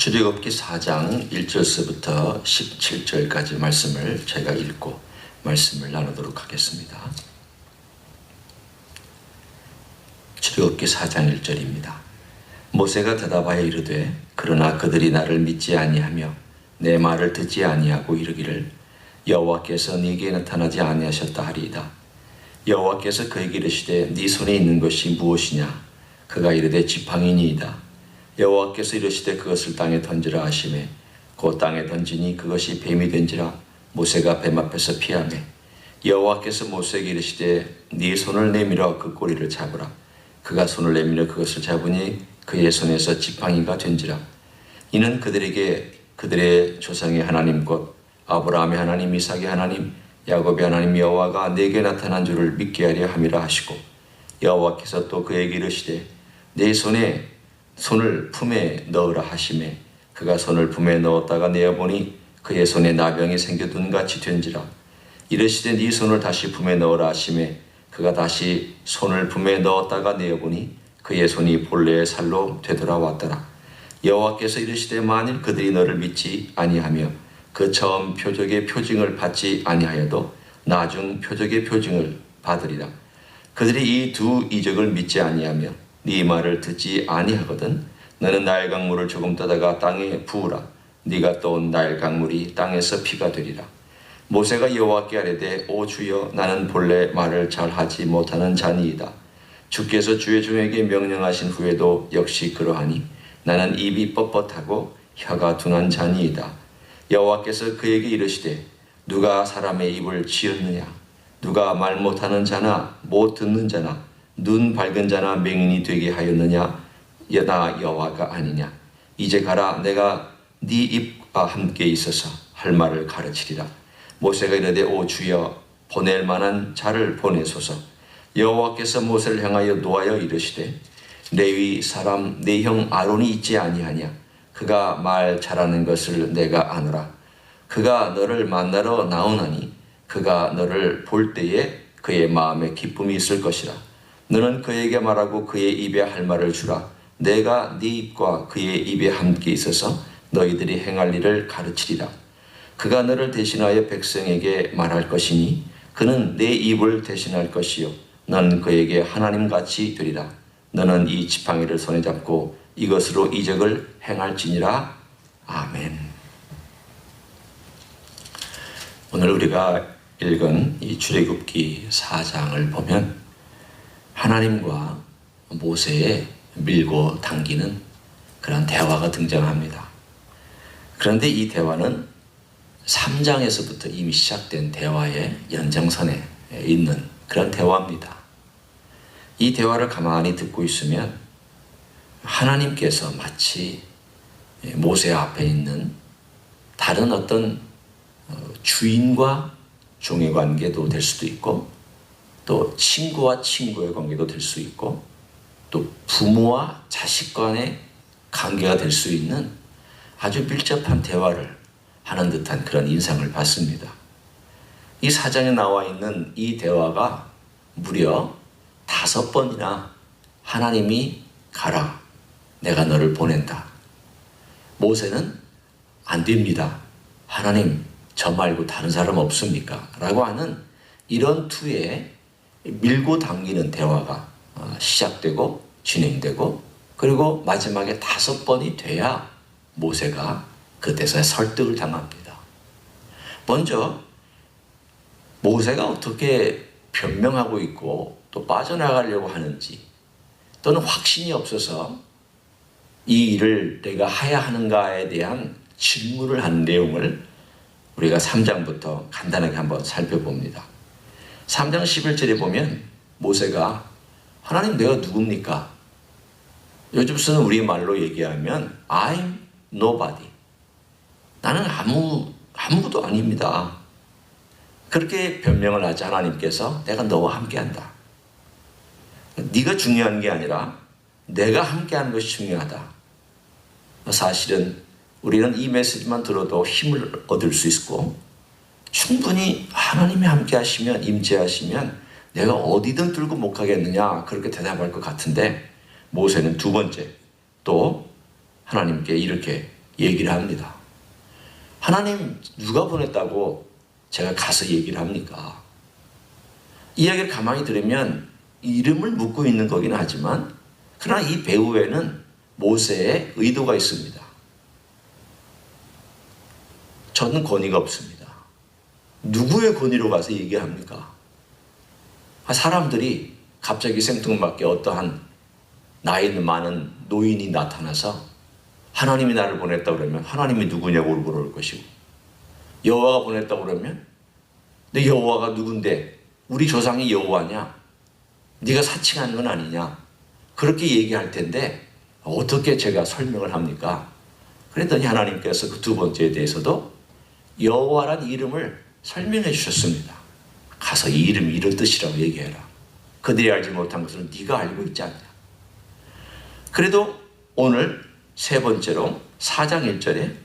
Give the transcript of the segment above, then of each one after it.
출애굽기 4장 1절서부터 17절까지 말씀을 제가 읽고 말씀을 나누도록 하겠습니다. 출애굽기 4장 1절입니다. 모세가 대답하여 이르되 그러나 그들이 나를 믿지 아니하며 내 말을 듣지 아니하고 이르기를 여호와께서 네게 나타나지 아니하셨다 하리이다. 여호와께서 그에게 이르시되 네 손에 있는 것이 무엇이냐? 그가 이르되 지팡이니이다. 여호와께서 이르시되 그것을 땅에 던지라 하시매 곧 땅에 던지니 그것이 뱀이 된지라. 모세가 뱀 앞에서 피하매 여호와께서 모세에게 이르시되 네 손을 내밀어 그 꼬리를 잡으라. 그가 손을 내밀어 그것을 잡으니 그의 손에서 지팡이가 된지라. 이는 그들에게 그들의 조상의 하나님 곧 아브라함의 하나님, 이삭의 하나님, 야곱의 하나님 여호와가 내게 나타난 줄을 믿게 하려 함이라 하시고, 여호와께서 또 그에게 이르시되 내 손을 품에 넣으라 하시매 그가 손을 품에 넣었다가 내어보니 그의 손에 나병이 생겨 눈같이 된지라. 이르시되 네 손을 다시 품에 넣으라 하시매 그가 다시 손을 품에 넣었다가 내어보니 그의 손이 본래의 살로 되돌아왔더라. 여호와께서 이르시되 만일 그들이 너를 믿지 아니하며 그 처음 표적의 표징을 받지 아니하여도 나중 표적의 표징을 받으리라. 그들이 이 두 이적을 믿지 아니하며 네 말을 듣지 아니하거든 너는 나일 강물을 조금 떠다가 땅에 부으라. 네가 떠온 나일 강물이 땅에서 피가 되리라. 모세가 여호와께 아뢰되 오 주여 나는 본래 말을 잘하지 못하는 자니이다. 주께서 주의 종에게 명령하신 후에도 역시 그러하니 나는 입이 뻣뻣하고 혀가 둔한 자니이다. 여호와께서 그에게 이르시되 누가 사람의 입을 지었느냐? 누가 말 못하는 자나 못 듣는 자나 눈 밝은 자나 맹인이 되게 하였느냐? 나 여호와가 아니냐? 이제 가라. 내가 네 입과 함께 있어서 할 말을 가르치리라. 모세가 이르되 오 주여 보낼 만한 자를 보내소서. 여호와께서 모세를 향하여 노하여 이르시되 레위 사람 내 형 아론이 있지 아니하냐? 그가 말 잘하는 것을 내가 아노라. 그가 너를 만나러 나오나니 그가 너를 볼 때에 그의 마음에 기쁨이 있을 것이라. 너는 그에게 말하고 그의 입에 할 말을 주라. 내가 네 입과 그의 입에 함께 있어서 너희들이 행할 일을 가르치리라. 그가 너를 대신하여 백성에게 말할 것이니 그는 내 입을 대신할 것이요 너는 그에게 하나님같이 되리라. 너는 이 지팡이를 손에 잡고 이것으로 이적을 행할지니라. 아멘. 오늘 우리가 읽은 이 출애굽기 4장을 보면 하나님과 모세의 밀고 당기는 그런 대화가 등장합니다. 그런데 이 대화는 3장에서부터 이미 시작된 대화의 연장선에 있는 그런 대화입니다. 이 대화를 가만히 듣고 있으면 하나님께서 마치 모세 앞에 있는 다른 어떤 주인과 종의 관계도 될 수도 있고 또 친구와 친구의 관계도 될 수 있고 또 부모와 자식 간의 관계가 될 수 있는 아주 밀접한 대화를 하는 듯한 그런 인상을 받습니다. 이 4장에 나와 있는 이 대화가 무려 5번이나 하나님이 가라, 내가 너를 보낸다. 모세는 안 됩니다. 하나님 저 말고 다른 사람 없습니까? 라고 하는 이런 투의 밀고 당기는 대화가 시작되고 진행되고 그리고 마지막에 5번이 돼야 모세가 그 대사에 설득을 당합니다. 먼저 모세가 어떻게 변명하고 있고 또 빠져나가려고 하는지 또는 확신이 없어서 이 일을 내가 해야 하는가에 대한 질문을 하는 내용을 우리가 3장부터 간단하게 한번 살펴봅니다. 3장 11절에 보면 모세가 하나님 내가 누굽니까? 요즘 쓰는 우리말로 얘기하면 I'm nobody. 나는 아무도 아닙니다. 그렇게 변명을 하지 하나님께서 내가 너와 함께한다. 네가 중요한 게 아니라 내가 함께하는 것이 중요하다. 사실은 우리는 이 메시지만 들어도 힘을 얻을 수 있고 충분히 하나님이 함께 하시면 임재하시면 내가 어디든 뚫고 못 가겠느냐 그렇게 대답할 것 같은데 모세는 두 번째 또 하나님께 이렇게 얘기를 합니다. 하나님 누가 보냈다고 제가 가서 얘기를 합니까? 이야기를 가만히 들으면 이름을 묻고 있는 거긴 하지만 그러나 이 배후에는 모세의 의도가 있습니다. 저는 권위가 없습니다. 누구의 권위로 가서 얘기합니까? 사람들이 갑자기 생뚱맞게 어떠한 나이 많은 노인이 나타나서 하나님이 나를 보냈다 그러면 하나님이 누구냐고 물어볼 것이고, 여호와가 보냈다 그러면 내 여호와가 누군데 우리 조상이 여호와냐? 네가 사칭한 건 아니냐? 그렇게 얘기할 텐데 어떻게 제가 설명을 합니까? 그랬더니 하나님께서 그 두 번째에 대해서도 여호와란 이름을 설명해 주셨습니다. 가서 이 이름이 이런 뜻이라고 얘기해라. 그들이 알지 못한 것을 네가 알고 있지 않냐. 그래도 오늘 세 번째로 4장 1절에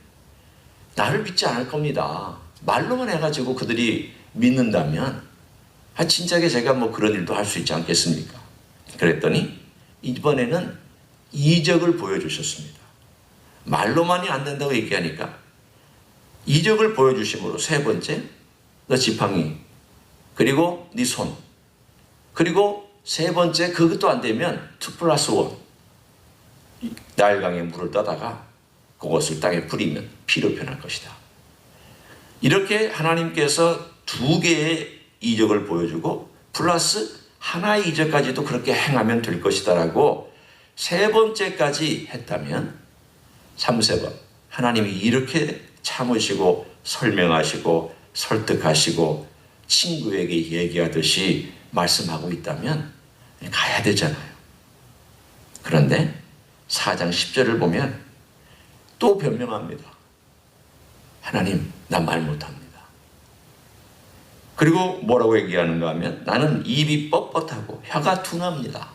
나를 믿지 않을 겁니다. 말로만 해가지고 그들이 믿는다면 진작에 제가 뭐 그런 일도 할 수 있지 않겠습니까? 그랬더니 이번에는 이적을 보여주셨습니다. 말로만이 안 된다고 얘기하니까 이적을 보여주심으로 세 번째, 너 지팡이, 그리고 네 손, 그리고 세 번째 그것도 안 되면 2+1, 나일강에 물을 떠다가 그것을 땅에 뿌리면 피로 변할 것이다. 이렇게 하나님께서 2개의 이적을 보여주고 플러스 하나의 이적까지도 그렇게 행하면 될 것이다 라고 세 번째까지 했다면 3세번 하나님이 이렇게 참으시고 설명하시고 설득하시고 친구에게 얘기하듯이 말씀하고 있다면 가야 되잖아요. 그런데 4장 10절을 보면 또 변명합니다. 하나님, 난 말 못합니다. 그리고 뭐라고 얘기하는가 하면 나는 입이 뻣뻣하고 혀가 둔합니다.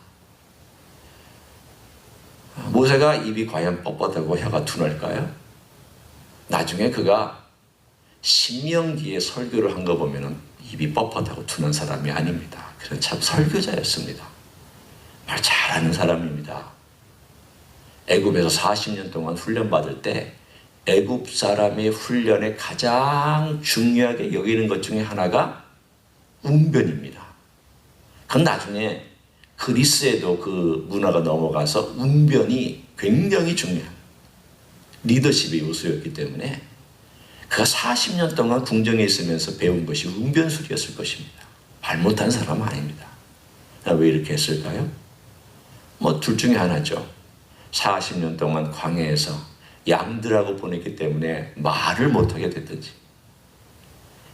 모세가 입이 과연 뻣뻣하고 혀가 둔할까요? 나중에 그가 신명기에 설교를 한 거 보면 입이 뻣뻣하고 둔한 사람이 아닙니다. 그는 참 설교자였습니다. 말 잘하는 사람입니다. 애굽에서 40년 동안 훈련받을 때 애굽 사람의 훈련에 가장 중요하게 여기는 것 중에 하나가 웅변입니다. 그건 나중에 그리스에도 그 문화가 넘어가서 웅변이 굉장히 중요한 리더십의 요소였기 때문에 그가 40년 동안 궁정에 있으면서 배운 것이 웅변술이었을 것입니다. 말 못한 사람은 아닙니다. 왜 이렇게 했을까요? 뭐 둘 중에 하나죠. 40년 동안 광야에서 양들하고 보냈기 때문에 말을 못하게 됐든지,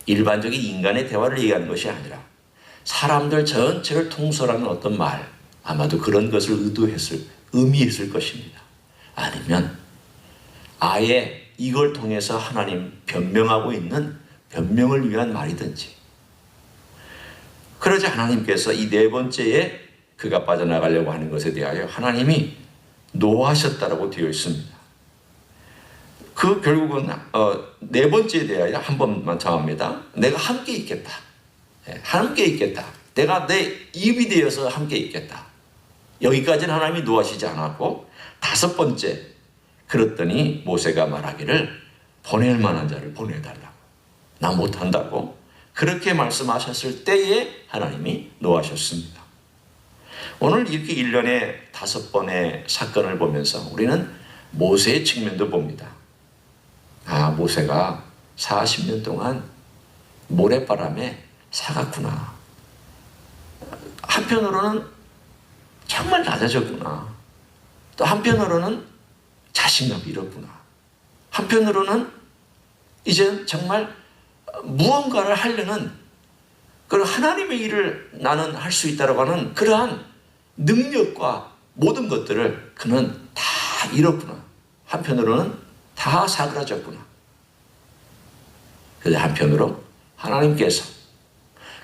일반적인 인간의 대화를 얘기하는 것이 아니라 사람들 전체를 통솔하는 어떤 말, 아마도 그런 것을 의미했을 것입니다. 아니면 아예 이걸 통해서 하나님 변명하고 있는 변명을 위한 말이든지. 그러자 하나님께서 이 네 번째에 그가 빠져나가려고 하는 것에 대하여 하나님이 노하셨다라고 되어 있습니다. 그 결국은 네 번째에 대하여 한 번만 정합니다. 내가 함께 있겠다. 함께 있겠다. 내가 내 입이 되어서 함께 있겠다. 여기까지는 하나님이 노하시지 않았고, 다섯 번째, 그랬더니 모세가 말하기를 보낼 만한 자를 보내달라고. 나 못한다고. 그렇게 말씀하셨을 때에 하나님이 노하셨습니다. 오늘 이렇게 1년에 5번의 사건을 보면서 우리는 모세의 측면도 봅니다. 모세가 40년 동안 모래바람에 사갔구나. 한편으로는 정말 낮아졌구나. 또 한편으로는 자신감이 잃었구나. 한편으로는 이제 정말 무언가를 하려는 그런 하나님의 일을 나는 할 수 있다고 하는 그러한 능력과 모든 것들을 그는 다 잃었구나. 한편으로는 다 사그라졌구나. 그런데 한편으로 하나님께서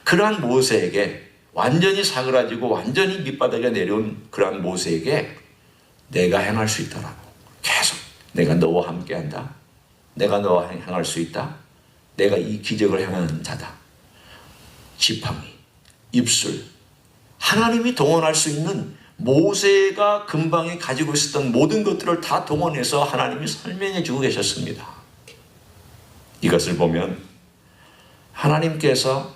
그러한 모세에게 완전히 사그라지고 완전히 밑바닥에 내려온 그러한 모세에게 내가 행할 수 있다라고 계속 내가 너와 함께한다. 내가 너와 행할 수 있다. 내가 이 기적을 행하는 자다. 지팡이, 입술, 하나님이 동원할 수 있는 모세가 근방에 가지고 있었던 모든 것들을 다 동원해서 하나님이 설명해 주고 계셨습니다. 이것을 보면 하나님께서,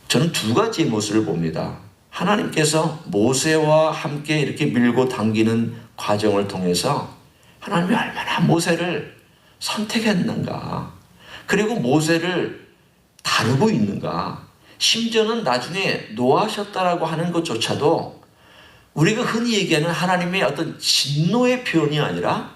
저는 두 가지의 모습을 봅니다. 하나님께서 모세와 함께 이렇게 밀고 당기는 과정을 통해서 하나님이 얼마나 모세를 선택했는가, 그리고 모세를 다루고 있는가, 심지어는 나중에 노하셨다라고 하는 것조차도 우리가 흔히 얘기하는 하나님의 어떤 진노의 표현이 아니라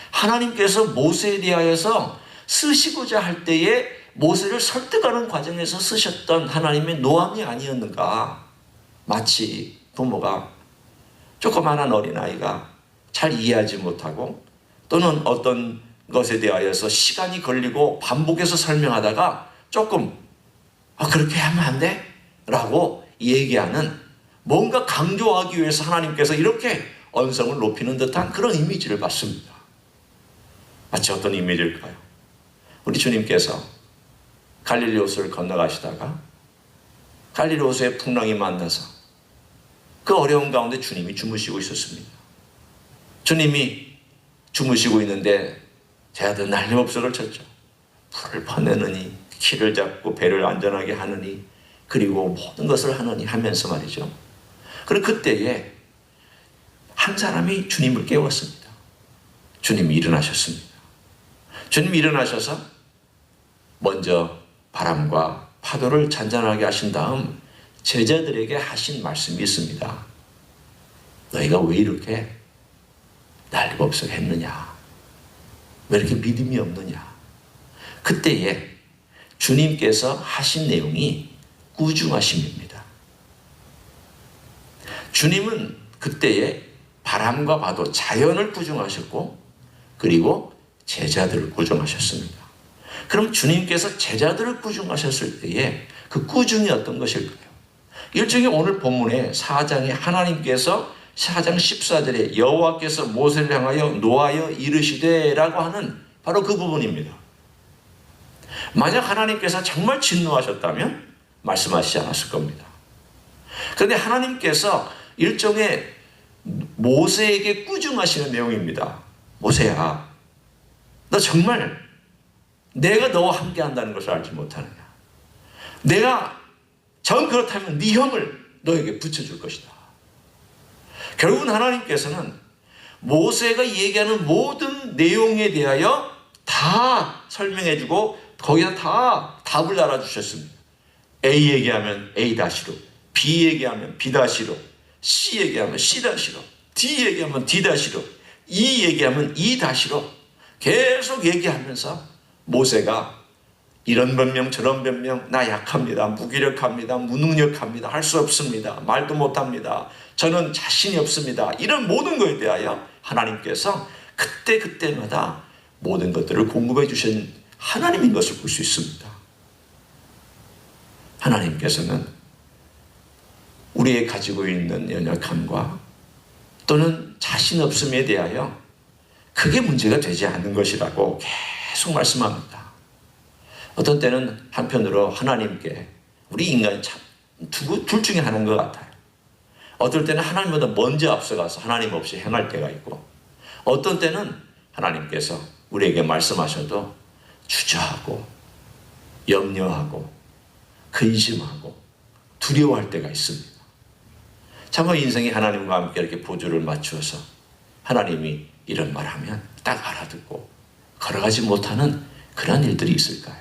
하나님께서 모세에 대하여서 쓰시고자 할 때에 모세를 설득하는 과정에서 쓰셨던 하나님의 노함이 아니었는가. 마치 부모가 조그마한 어린아이가 잘 이해하지 못하고 또는 어떤 것에 대하여서 시간이 걸리고 반복해서 설명하다가 조금 그렇게 하면 안 돼? 라고 얘기하는, 뭔가 강조하기 위해서 하나님께서 이렇게 언성을 높이는 듯한 그런 이미지를 받습니다. 마치 어떤 이미지일까요? 우리 주님께서 갈릴리 호수를 건너가시다가 갈릴리 호수에 풍랑이 만나서 그 어려운 가운데 주님이 주무시고 있었습니다. 주님이 주무시고 있는데 제 아들 난리법석을 쳤죠. 불을 퍼내느니, 키를 잡고 배를 안전하게 하느니, 그리고 모든 것을 하느니 하면서 말이죠. 그리고 그때에 한 사람이 주님을 깨웠습니다. 주님이 일어나셨습니다. 주님이 일어나셔서 먼저 바람과 파도를 잔잔하게 하신 다음 제자들에게 하신 말씀이 있습니다. 너희가 왜 이렇게 난리법석 했느냐? 왜 이렇게 믿음이 없느냐? 그때에 주님께서 하신 내용이 꾸중하심입니다. 주님은 그때에 바람과 파도, 자연을 꾸중하셨고 그리고 제자들을 꾸중하셨습니다. 그럼 주님께서 제자들을 꾸중하셨을 때에 그 꾸중이 어떤 것일까요? 일종의 오늘 본문의 4장에 하나님께서 4장 14절에 여호와께서 모세를 향하여 노하여 이르시되 라고 하는 바로 그 부분입니다. 만약 하나님께서 정말 진노하셨다면 말씀하시지 않았을 겁니다. 그런데 하나님께서 일종의 모세에게 꾸중하시는 내용입니다. 모세야, 너 정말 내가 너와 함께 한다는 것을 알지 못하느냐? 내가 정 그렇다면 네 형을 너에게 붙여줄 것이다. 결국은 하나님께서는 모세가 얘기하는 모든 내용에 대하여 다 설명해주고 거기다 다 답을 달아주셨습니다. A 얘기하면 A-로, B 얘기하면 B-로, C 얘기하면 C-로, D 얘기하면 D-로, E 얘기하면 E-로 계속 얘기하면서 모세가 이런 변명 저런 변명, 나 약합니다, 무기력합니다, 무능력합니다, 할 수 없습니다, 말도 못합니다, 저는 자신이 없습니다, 이런 모든 것에 대하여 하나님께서 그때마다 모든 것들을 공급해 주신 하나님인 것을 볼 수 있습니다. 하나님께서는 우리의 가지고 있는 연약함과 또는 자신 없음에 대하여 그게 문제가 되지 않는 것이라고 계속 말씀합니다. 어떤 때는 한편으로 하나님께 우리 인간이 참 둘 중에 하나인 것 같아요. 어떨 때는 하나님보다 먼저 앞서가서 하나님 없이 행할 때가 있고, 어떤 때는 하나님께서 우리에게 말씀하셔도 주저하고 염려하고 근심하고 두려워할 때가 있습니다. 참 인생이 하나님과 함께 이렇게 보조를 맞추어서 하나님이 이런 말하면 딱 알아듣고 걸어가지 못하는 그런 일들이 있을까요?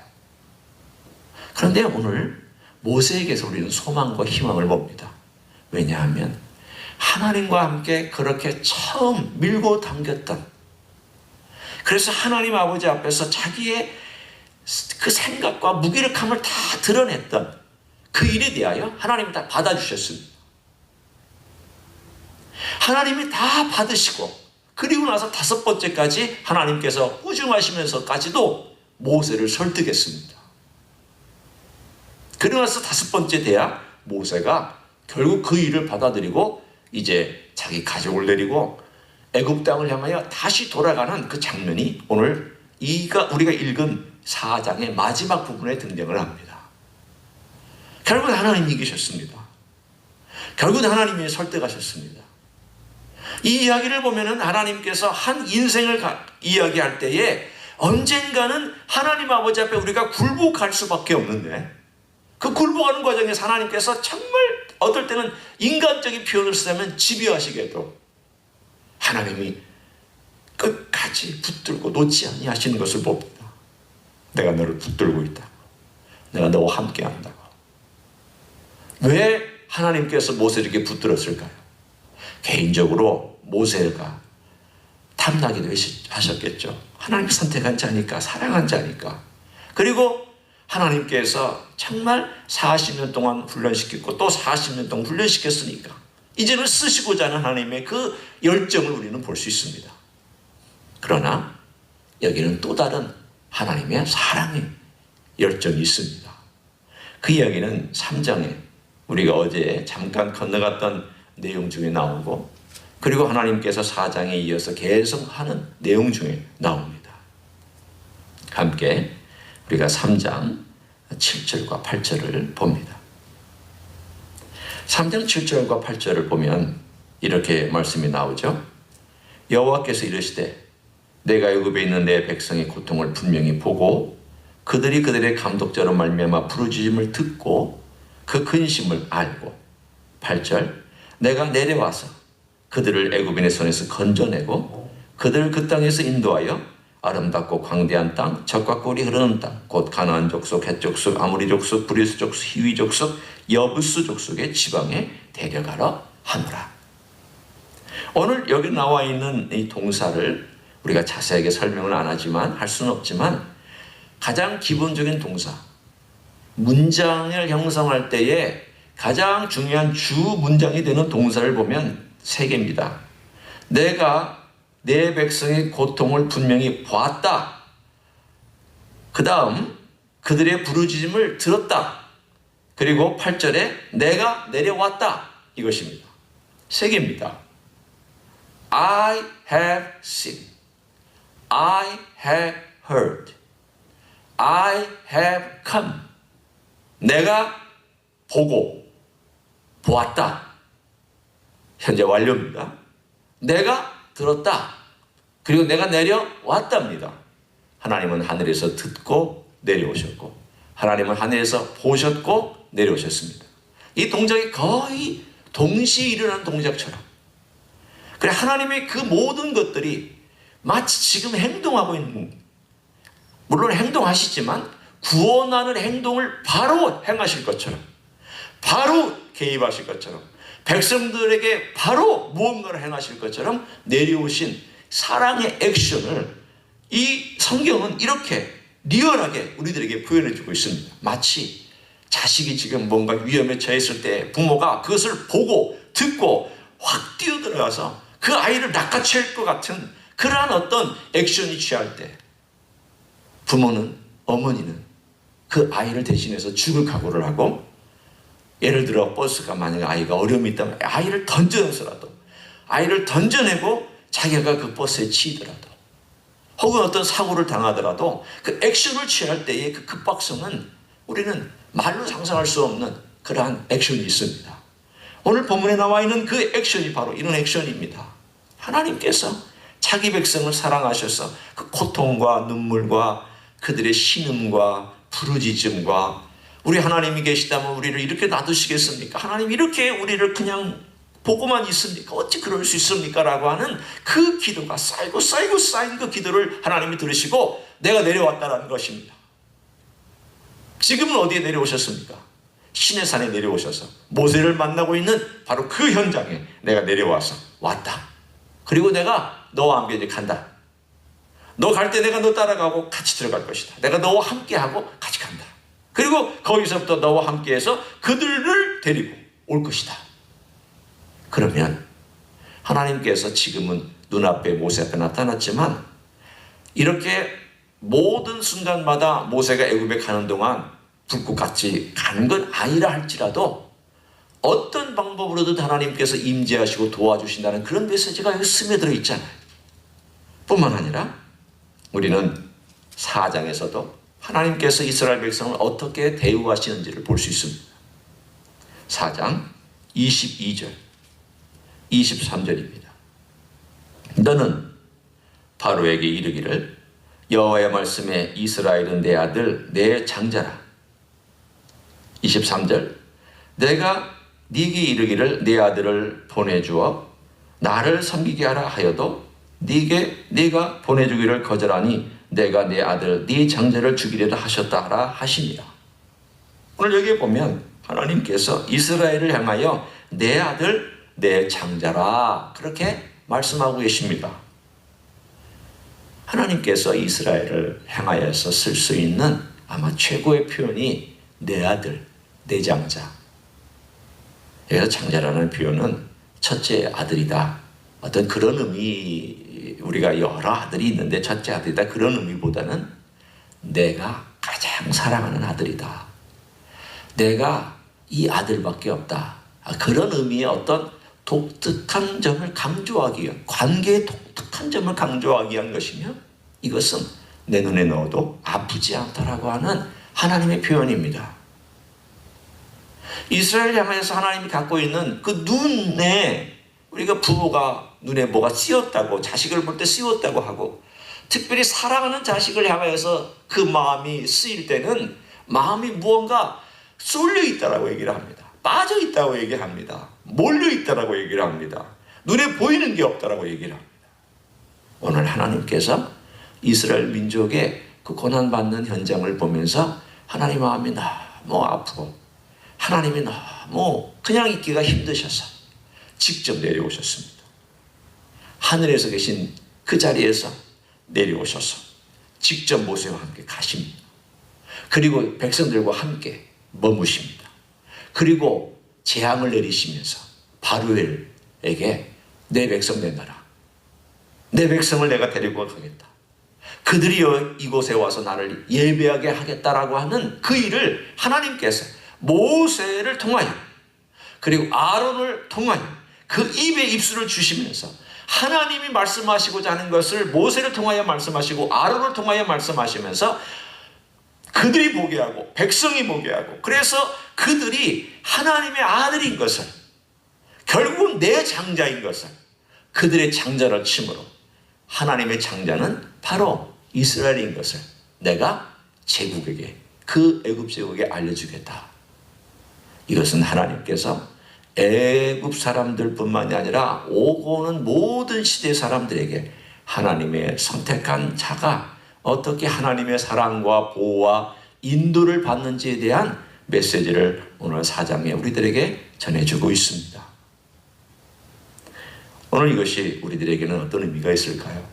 그런데 오늘 모세에게서 우리는 소망과 희망을 봅니다. 왜냐하면 하나님과 함께 그렇게 처음 밀고 당겼던, 그래서 하나님 아버지 앞에서 자기의 그 생각과 무기력함을 다 드러냈던 그 일에 대하여 하나님이 다 받아주셨습니다. 하나님이 다 받으시고, 그리고 나서 5번째까지 하나님께서 꾸중하시면서까지도 모세를 설득했습니다. 그리고 나서 5번째 돼야 모세가 결국 그 일을 받아들이고 이제 자기 가족을 데리고 애굽 땅을 향하여 다시 돌아가는 그 장면이 오늘 우리가 읽은 4장의 마지막 부분에 등장을 합니다. 결국 하나님이 이기셨습니다. 결국은 하나님이 설득하셨습니다. 이 이야기를 보면은 하나님께서 한 인생을 이야기할 때에 언젠가는 하나님 아버지 앞에 우리가 굴복할 수밖에 없는데, 그 굴복하는 과정에서 하나님께서 정말 어떨 때는 인간적인 표현을 쓰자면 집요하시게도 하나님이 끝까지 붙들고 놓지 아니하시는 것을 봅니다. 내가 너를 붙들고 있다고. 내가 너와 함께 한다고. 왜 하나님께서 모세를 이렇게 붙들었을까요? 개인적으로 모세가 탐나기도 하셨겠죠. 하나님 선택한 자니까, 사랑한 자니까. 그리고 하나님께서 정말 40년 동안 훈련시켰고 또 40년 동안 훈련시켰으니까 이제는 쓰시고자 하는 하나님의 그 열정을 우리는 볼 수 있습니다. 그러나 여기는 또 다른 하나님의 사랑의 열정이 있습니다. 그 이야기는 3장에 우리가 어제 잠깐 건너갔던 내용 중에 나오고, 그리고 하나님께서 4장에 이어서 계속 하는 내용 중에 나옵니다. 함께 우리가 3장 7절과 8절을 봅니다. 3장 7절과 8절을 보면 이렇게 말씀이 나오죠. 여호와께서 이르시되 내가 애굽에 있는 내 백성의 고통을 분명히 보고 그들이 그들의 감독자로 말미암아 부르짖음을 듣고 그 근심을 알고, 8절 내가 내려와서 그들을 애굽인의 손에서 건져내고 그들을 그 땅에서 인도하여 아름답고 광대한 땅, 젖과 꿀이 흐르는 땅, 곧 가나안 족속, 헷 족속, 아모리 족속, 브리스 족속, 히위 족속, 여부스 족속의 지방에 데려가라 하노라. 오늘 여기 나와 있는 이 동사를 우리가 자세하게 설명은 안 하지만, 할 수는 없지만, 가장 기본적인 동사, 문장을 형성할 때에 가장 중요한 주 문장이 되는 동사를 보면 3개입니다. 내가 내 백성의 고통을 분명히 보았다. 그 다음 그들의 부르짖음을 들었다. 그리고 8절에 내가 내려왔다. 이것입니다. 3개입니다. I have seen, I have heard, I have come. 내가 보고 보았다. 현재 완료입니다. 내가 들었다. 그리고 내가 내려왔답니다. 하나님은 하늘에서 듣고 내려오셨고, 하나님은 하늘에서 보셨고 내려오셨습니다. 이 동작이 거의 동시에 일어난 동작처럼, 그래 하나님의 그 모든 것들이 마치 지금 행동하고 있는, 물론 행동하시지만 구원하는 행동을 바로 행하실 것처럼, 바로 개입하실 것처럼, 백성들에게 바로 무언가를 행하실 것처럼 내려오신 사랑의 액션을 이 성경은 이렇게 리얼하게 우리들에게 보여주고 있습니다. 마치 자식이 지금 뭔가 위험에 처했을 때 부모가 그것을 보고 듣고 확 뛰어들어가서 그 아이를 낚아챌 것 같은 그러한 어떤 액션이 취할 때, 부모는, 어머니는 그 아이를 대신해서 죽을 각오를 하고, 예를 들어 버스가 만약에 아이가 어려움이 있다면 아이를 던져내서라도, 아이를 던져내고 자기가 그 버스에 치이더라도, 혹은 어떤 사고를 당하더라도 그 액션을 취할 때의 그 급박성은 우리는 말로 상상할 수 없는 그러한 액션이 있습니다. 오늘 본문에 나와 있는 그 액션이 바로 이런 액션입니다. 하나님께서 자기 백성을 사랑하셔서 그 고통과 눈물과 그들의 신음과 부르짖음과, 우리 하나님이 계시다면 우리를 이렇게 놔두시겠습니까? 하나님 이렇게 우리를 그냥 보고만 있습니까? 어찌 그럴 수 있습니까? 라고 하는 그 기도가 쌓이고 쌓인 그 기도를 하나님이 들으시고 내가 내려왔다는 것입니다. 지금은 어디에 내려오셨습니까? 시내산에 내려오셔서 모세를 만나고 있는 바로 그 현장에 내가 내려와서 왔다. 그리고 내가 너와 함께 이제 간다. 너 갈 때 내가 너 따라가고 같이 들어갈 것이다. 내가 너와 함께하고 같이 간다. 그리고 거기서부터 너와 함께해서 그들을 데리고 올 것이다. 그러면 하나님께서 지금은 눈앞에 모세 앞에 나타났지만, 이렇게 모든 순간마다 모세가 애굽에 가는 동안 불꽃같이 가는 건 아니라 할지라도 어떤 방법으로든 하나님께서 임재하시고 도와주신다는 그런 메시지가 여기 스며들어 있잖아요. 뿐만 아니라 우리는 4장에서도 하나님께서 이스라엘 백성을 어떻게 대우하시는지를 볼 수 있습니다. 4장 22절, 23절입니다. 너는 바로에게 이르기를 여호와의 말씀에 이스라엘은 내 아들 내 장자라. 23절 내가 네게 이르기를 내 아들을 보내주어 나를 섬기게 하라 하여도 네가 보내주기를 거절하니 내가 내 아들 네 장자를 죽이려다 하셨다라 하십니다. 오늘 여기에 보면 하나님께서 이스라엘을 향하여 내 아들 내 장자라 그렇게 말씀하고 계십니다. 하나님께서 이스라엘을 향하여서 쓸 수 있는 아마 최고의 표현이 내 아들 내 장자. 여기서 장자라는 표현은 첫째 아들이다, 어떤 그런 의미, 우리가 여러 아들이 있는데 첫째 아들이다 그런 의미보다는 내가 가장 사랑하는 아들이다, 내가 이 아들밖에 없다, 그런 의미의 어떤 독특한 점을 강조하기 위한, 관계의 독특한 점을 강조하기 위한 것이며, 이것은 내 눈에 넣어도 아프지 않다라고 하는 하나님의 표현입니다. 이스라엘 향해서 하나님이 갖고 있는 그 눈에, 우리가 부모가 눈에 뭐가 씌었다고, 자식을 볼 때 씌웠다고 하고, 특별히 사랑하는 자식을 향해서 그 마음이 쓰일 때는 마음이 무언가 쏠려 있다라고 얘기를 합니다. 빠져 있다고 얘기합니다. 몰려 있다라고 얘기를 합니다. 눈에 보이는 게 없다라고 얘기를 합니다. 오늘 하나님께서 이스라엘 민족의 그 고난받는 현장을 보면서 하나님 마음이 너무 아프고 하나님이 너무 그냥 있기가 힘드셔서 직접 내려오셨습니다. 하늘에서 계신 그 자리에서 내려오셔서 직접 모세와 함께 가십니다. 그리고 백성들과 함께 머무십니다. 그리고 재앙을 내리시면서 바로엘에게 내 백성 내놔라, 내 백성을 내가 데리고 가겠다, 그들이 이곳에 와서 나를 예배하게 하겠다라고 하는 그 일을 하나님께서 모세를 통하여 그리고 아론을 통하여 그 입에 입술을 주시면서 하나님이 말씀하시고자 하는 것을 모세를 통하여 말씀하시고 아론을 통하여 말씀하시면서 그들이 보게 하고 백성이 보게 하고, 그래서 그들이 하나님의 아들인 것을, 결국은 내 장자인 것을, 그들의 장자를 침으로 하나님의 장자는 바로 이스라엘인 것을 내가 제국에게, 그 애굽 제국에 알려주겠다. 이것은 하나님께서 애굽 사람들뿐만이 아니라 오고 오는 모든 시대 사람들에게 하나님의 선택한 자가 어떻게 하나님의 사랑과 보호와 인도를 받는지에 대한 메시지를 오늘 4장에 우리들에게 전해주고 있습니다. 오늘 이것이 우리들에게는 어떤 의미가 있을까요?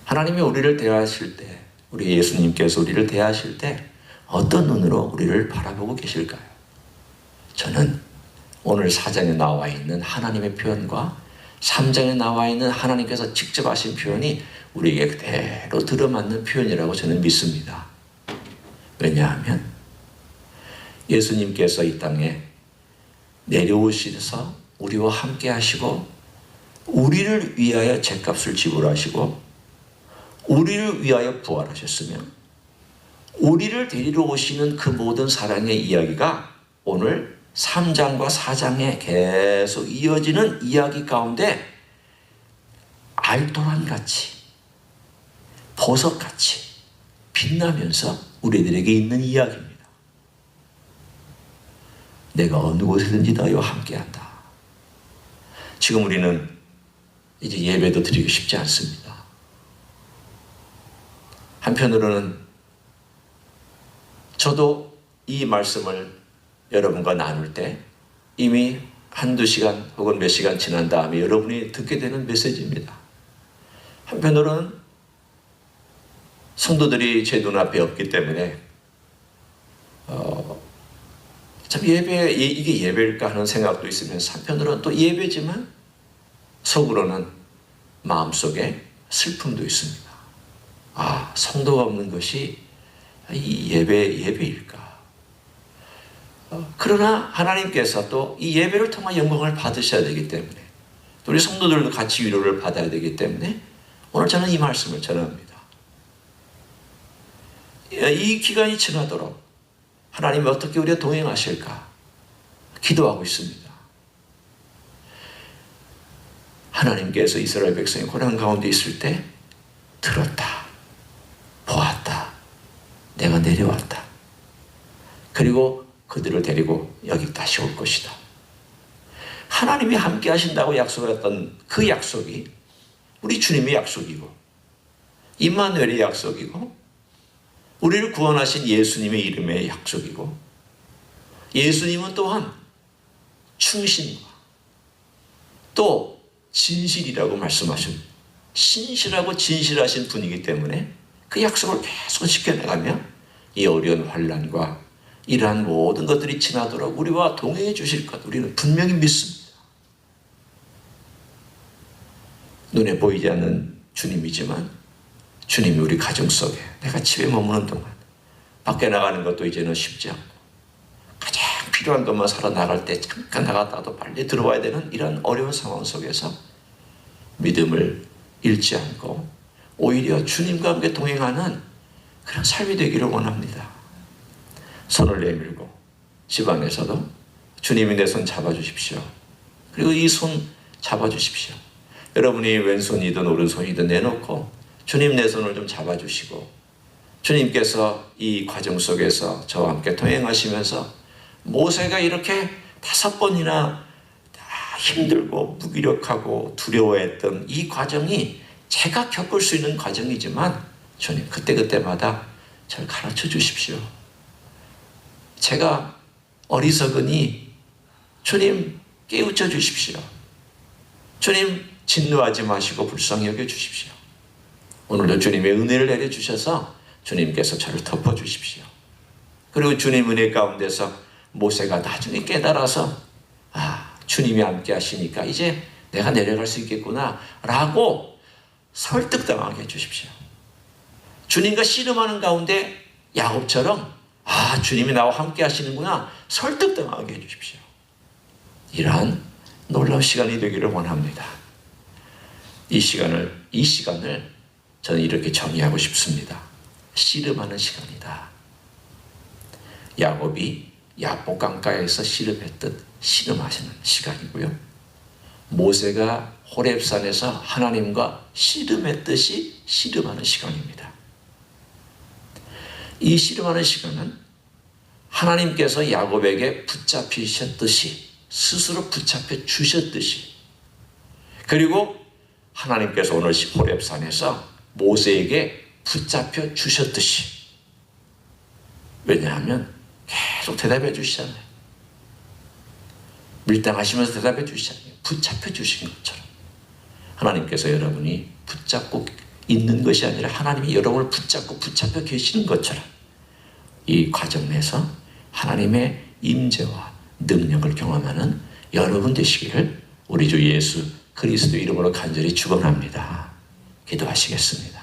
하나님이 우리를 대하실 때, 우리 예수님께서 우리를 대하실 때 어떤 눈으로 우리를 바라보고 계실까요? 저는 오늘 4장에 나와 있는 하나님의 표현과 3장에 나와 있는 하나님께서 직접 하신 표현이 우리에게 그대로 들어맞는 표현이라고 저는 믿습니다. 왜냐하면 예수님께서 이 땅에 내려오셔서 우리와 함께 하시고 우리를 위하여 죗값을 지불하시고 우리를 위하여 부활하셨으며 우리를 데리러 오시는 그 모든 사랑의 이야기가 오늘 3장과 4장에 계속 이어지는 이야기 가운데 알토란같이 보석같이 빛나면서 우리들에게 있는 이야기입니다. 내가 어느 곳에든지 너희와 함께한다. 지금 우리는 이제 예배도 드리기 쉽지 않습니다. 한편으로는 저도 이 말씀을 여러분과 나눌 때 이미 한두 시간 혹은 몇 시간 지난 다음에 여러분이 듣게 되는 메시지입니다. 한편으로는 성도들이 제 눈앞에 없기 때문에 참 이게 예배일까 하는 생각도 있으면서 한편으로는 또 예배지만 속으로는 마음속에 슬픔도 있습니다. 아, 성도가 없는 것이 이 예배일까? 그러나 하나님께서 또 이 예배를 통한 영광을 받으셔야 되기 때문에, 또 우리 성도들도 같이 위로를 받아야 되기 때문에 오늘 저는 이 말씀을 전합니다. 이 기간이 지나도록 하나님이 어떻게 우리와 동행하실까? 기도하고 있습니다. 하나님께서 이스라엘 백성이 고난 가운데 있을 때 들었다, 보았다, 내가 내려왔다. 그리고 그들을 데리고 여기 다시 올 것이다. 하나님이 함께 하신다고 약속했던 그 약속이 우리 주님의 약속이고 임마누엘의 약속이고 우리를 구원하신 예수님의 이름의 약속이고 예수님은 또한 충신과 또 진실이라고 말씀하신 신실하고 진실하신 분이기 때문에 그 약속을 계속 지켜나가며 이 어려운 환난과 이러한 모든 것들이 지나도록 우리와 동행해 주실 것 우리는 분명히 믿습니다. 눈에 보이지 않는 주님이지만 주님이 우리 가정 속에 내가 집에 머무는 동안 밖에 나가는 것도 이제는 쉽지 않고 가장 필요한 것만 사러 나갈 때 잠깐 나갔다도 빨리 들어와야 되는 이런 어려운 상황 속에서 믿음을 잃지 않고 오히려 주님과 함께 동행하는 그런 삶이 되기를 원합니다. 손을 내밀고 집안에서도 주님이 내 손 잡아주십시오. 그리고 이 손 잡아주십시오. 여러분이 왼손이든 오른손이든 내놓고 주님 내 손을 좀 잡아주시고 주님께서 이 과정 속에서 저와 함께 동행하시면서 모세가 이렇게 5번이나 힘들고 무기력하고 두려워했던 이 과정이 제가 겪을 수 있는 과정이지만 주님 그때그때마다 저를 가르쳐 주십시오. 제가 어리석으니 주님 깨우쳐 주십시오. 주님 진노하지 마시고 불쌍히 여겨 주십시오. 오늘도 주님의 은혜를 내려주셔서 주님께서 저를 덮어주십시오. 그리고 주님 은혜 가운데서 모세가 나중에 깨달아서 주님이 함께 하시니까 이제 내가 내려갈 수 있겠구나 라고 설득당하게 해주십시오. 주님과 씨름하는 가운데 야곱처럼 주님이 나와 함께 하시는구나 설득당하게 해주십시오. 이러한 놀라운 시간이 되기를 원합니다. 이 시간을 저는 이렇게 정의하고 싶습니다. 씨름하는 시간이다. 야곱이 야복 강가에서 씨름했듯 씨름하시는 시간이고요. 모세가 호렙산에서 하나님과 씨름했듯이 씨름하는 시간입니다. 이 씨름하는 시간은 하나님께서 야곱에게 붙잡히셨듯이 스스로 붙잡혀 주셨듯이 그리고 하나님께서 오늘 호렙산에서 모세에게 붙잡혀 주셨듯이 왜냐하면 계속 대답해 주시잖아요. 밀당하시면서 대답해 주시잖아요. 붙잡혀 주신 것처럼 하나님께서 여러분이 붙잡고 있는 것이 아니라 하나님이 여러분을 붙잡혀 계시는 것처럼 이 과정 내에서 하나님의 임재와 능력을 경험하는 여러분 되시기를 우리 주 예수 그리스도 이름으로 간절히 축원합니다. 기도하시겠습니다.